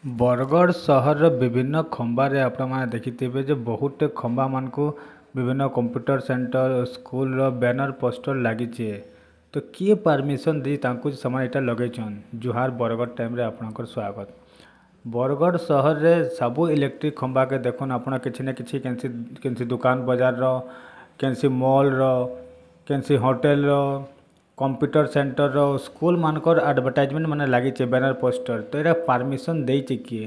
बरगढ़ सहर विभिन्न खंबारे आपण देखिथे जे बहुत खंबा मान को विभिन्न computer centre school banner poster लगी। तो किए परमिशन दी समय यहाँ लगेन जुहार बरगढ़ टाइम रे आपनकर स्वागत। बरगढ़ सहर रे सबू इलेक्ट्रिक खंबा के देखुन आपण किसी न किसी दुकान बाजार कैंसी मॉल कैंसी होटेल कंप्यूटर सेंटर स्कूल मानकर एडवर्टाइजमेंट मैंने लगी बैनर पोस्टर। तो यहाँ परमिशन दे किए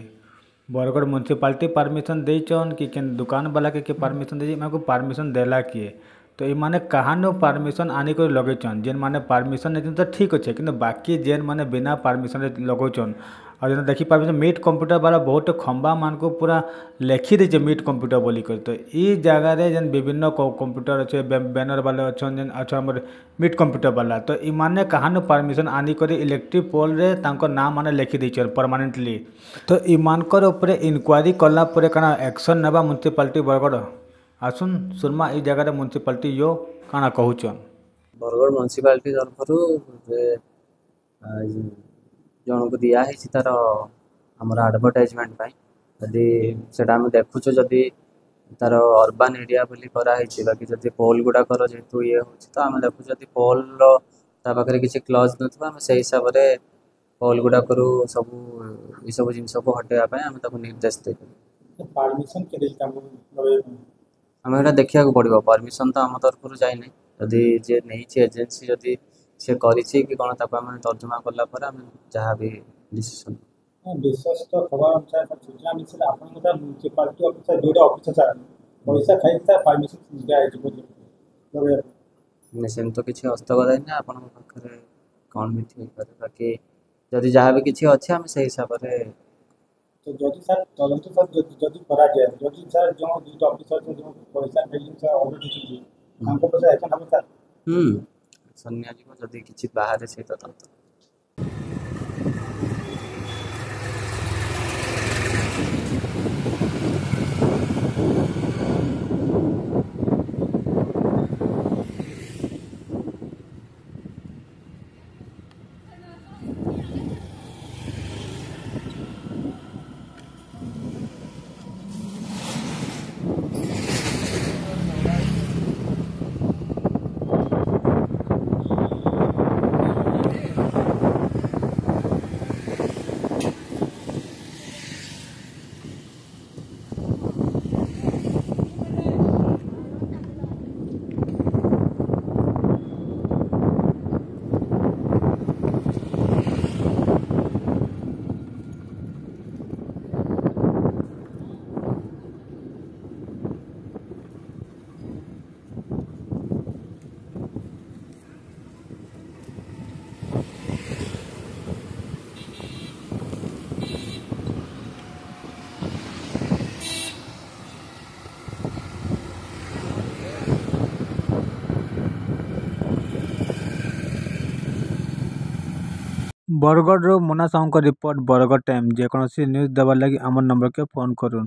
बरगढ़ म्यूनिसिपालिटी परमिशन देचन कि दुकान वाला के परमिशन दे परमिशन देला किए। तो ये कहानो परमिशन आनी कर लगेचन जेन माने परमिशन नहीं तो ठीक अच्छे कि बाकी जेन माने बिना परमिशन लगौन और जेन देखी पार्बे मीट कंप्यूटर वाला बहुत खंबा मान को पूरा लिखी देचे मीट कंप्यूटर बोली कर। तो ये जगह जेन विभिन्न कंप्यूटर अच्छे बैनर वाले अच्छा जेन अच्छा मीट कंप्यूटर वाला। तो ये कहानो परमिशन आनी कर इलेक्ट्रिक पोल रे तांको नाम माने लिखी देचन परमानेंटली। तो इमानकर ऊपर इनक्वारी कला परे काना एक्शन नेबा म्यूनिसिपालिटी बरगढ़ आसुन सुरमा ई जगह म्यूनिसिपालिटी यो काना कहूचन। बरगढ़ म्यूनिसिपालिटी तरफ जन को दिया है तार आमर आडभटाइजमेंट जदि से देखुच जदि तार अर्बान एरिया बोली कराई बाकी जब पोल गुड़ाकर जेहतु ये हो तो आम देखु जदि पोल पाखे किसी क्लज न से हिसाब से पोल गुड़ाक सब ये सब जिन को हटेवाई आम निर्देश देते आम यहाँ देखा पड़ो परमिशन तो आम तरफ जाए जदि जे नहीं एजेन्सी जदि सी कर कौन तर्जमा कलापर आम जहाँ भी डिसीजन विश्वस्त खबर अनुसार सूचना मिले आपंकर म्यूनिसिपालिटी ऑफिसर जोड़े ऑफिसर पैसा खाई परमिशन दिया सेम तो किसी हस्तगत है आप कौन भी थी बाकी जदि जहाँ भी किसी अच्छे आम से हिसाब से तो जदि सर तदंत सर जदि करा जाए जदि सर जो दुईटा ऑफिसर जो पैसा खाई सर ऑलरेडी हमको पैसा एक्शन हम सर एक्शन निया जदि किसी बाहर से तदंत बरगढ़ मुना साहू रिपोर्ट बरगढ़ टाइम जेकोसी न्यूज देवार लगी आम नंबर के फोन करूँ।